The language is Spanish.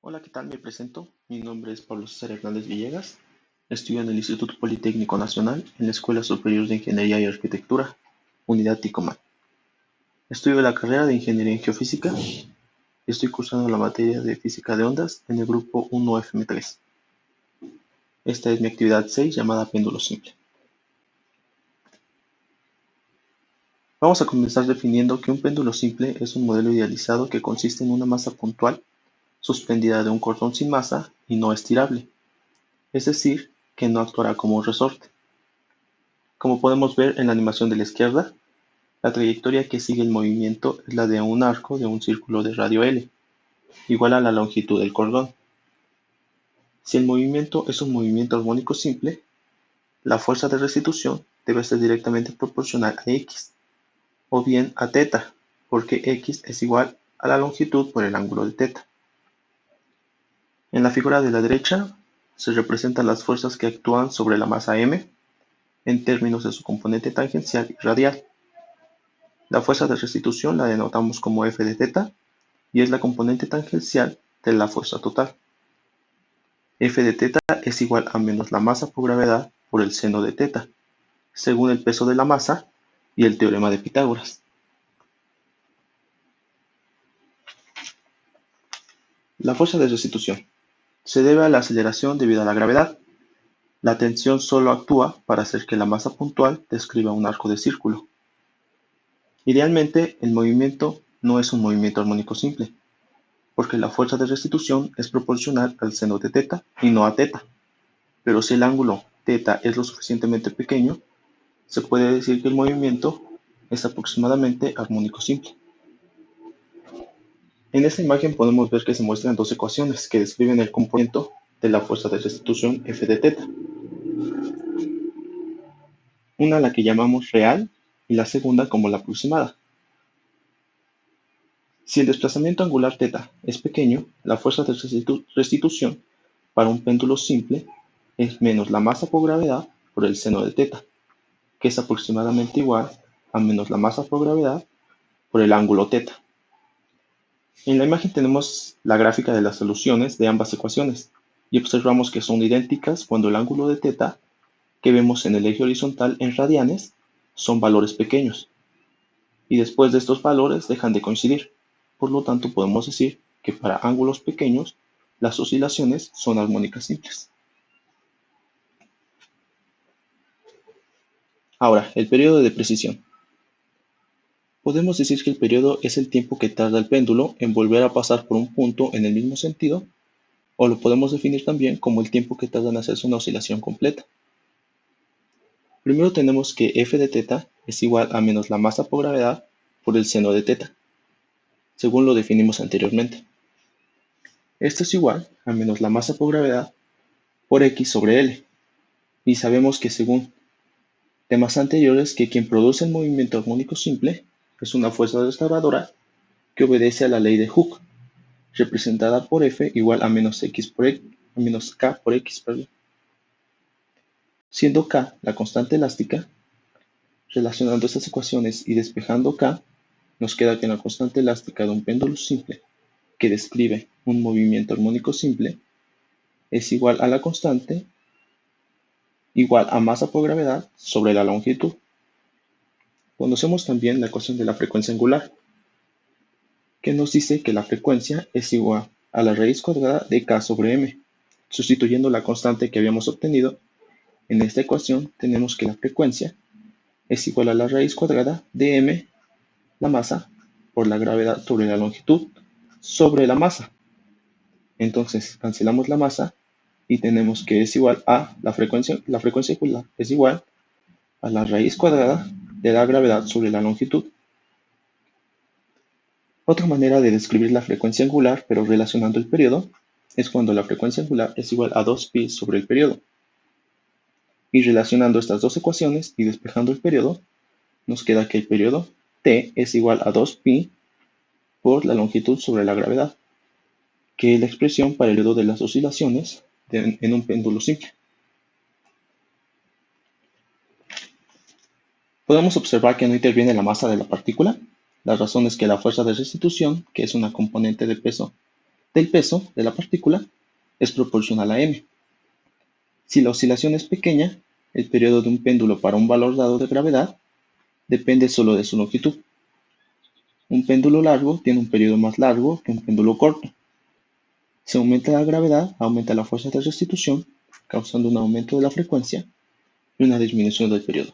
Hola, ¿qué tal? Me presento. Mi nombre es Pablo César Hernández Villegas. Estudio en el Instituto Politécnico Nacional en la Escuela Superior de Ingeniería y Arquitectura, Unidad Ticomán. Estudio la carrera de Ingeniería en Geofísica y estoy cursando la materia de Física de Ondas en el grupo 1FM3. Esta es mi actividad 6 llamada péndulo simple. Vamos a comenzar definiendo que un péndulo simple es un modelo idealizado que consiste en una masa puntual suspendida de un cordón sin masa y no estirable, es decir, que no actuará como un resorte. Como podemos ver en la animación de la izquierda, la trayectoria que sigue el movimiento es la de un arco de un círculo de radio L, igual a la longitud del cordón. Si el movimiento es un movimiento armónico simple, la fuerza de restitución debe ser directamente proporcional a x, o bien a θ, porque x es igual a la longitud por el ángulo de θ. En la figura de la derecha se representan las fuerzas que actúan sobre la masa m en términos de su componente tangencial y radial. La fuerza de restitución la denotamos como F de θ y es la componente tangencial de la fuerza total. F de θ es igual a menos la masa por gravedad por el seno de θ, según el peso de la masa y el teorema de Pitágoras. La fuerza de restitución se debe a la aceleración debido a la gravedad. La tensión solo actúa para hacer que la masa puntual describa un arco de círculo. Idealmente, el movimiento no es un movimiento armónico simple, porque la fuerza de restitución es proporcional al seno de θ y no a θ. Pero si el ángulo θ es lo suficientemente pequeño, se puede decir que el movimiento es aproximadamente armónico simple. En esta imagen podemos ver que se muestran dos ecuaciones que describen el comportamiento de la fuerza de restitución F de θ. Una la que llamamos real y la segunda como la aproximada. Si el desplazamiento angular θ es pequeño, la fuerza de restitución para un péndulo simple es menos la masa por gravedad por el seno de θ, que es aproximadamente igual a menos la masa por gravedad por el ángulo θ. En la imagen tenemos la gráfica de las soluciones de ambas ecuaciones y observamos que son idénticas cuando el ángulo de θ que vemos en el eje horizontal en radianes son valores pequeños y después de estos valores dejan de coincidir. Por lo tanto, podemos decir que para ángulos pequeños las oscilaciones son armónicas simples. Ahora, el periodo de precisión. Podemos decir que el periodo es el tiempo que tarda el péndulo en volver a pasar por un punto en el mismo sentido, o lo podemos definir también como el tiempo que tarda en hacerse una oscilación completa. Primero tenemos que F de θ es igual a menos la masa por gravedad por el seno de θ, según lo definimos anteriormente. Esto es igual a menos la masa por gravedad por x sobre L, y sabemos que según temas anteriores que quien produce el movimiento armónico simple es una fuerza restauradora que obedece a la ley de Hooke, representada por F igual a menos K por X, siendo K la constante elástica. Relacionando estas ecuaciones y despejando K, nos queda que la constante elástica de un péndulo simple que describe un movimiento armónico simple es igual a la constante igual a masa por gravedad sobre la longitud. Conocemos también la ecuación de la frecuencia angular, que nos dice que la frecuencia es igual a la raíz cuadrada de K sobre M. Sustituyendo la constante que habíamos obtenido, en esta ecuación tenemos que la frecuencia es igual a la raíz cuadrada de M, la masa, por la gravedad sobre la longitud, sobre la masa. Entonces cancelamos la masa y tenemos que es igual a la frecuencia angular es igual a la raíz cuadrada de la gravedad sobre la longitud. Otra manera de describir la frecuencia angular, pero relacionando el periodo, es cuando la frecuencia angular es igual a 2π sobre el periodo. Y relacionando estas dos ecuaciones y despejando el periodo, nos queda que el periodo t es igual a 2π por la longitud sobre la gravedad, que es la expresión para el periodo de las oscilaciones en un péndulo simple. Podemos observar que no interviene la masa de la partícula. La razón es que la fuerza de restitución, que es una componente de peso del peso de la partícula es proporcional a m. Si la oscilación es pequeña, el periodo de un péndulo para un valor dado de gravedad depende solo de su longitud. Un péndulo largo tiene un periodo más largo que un péndulo corto. Si aumenta la gravedad, aumenta la fuerza de restitución, causando un aumento de la frecuencia y una disminución del periodo.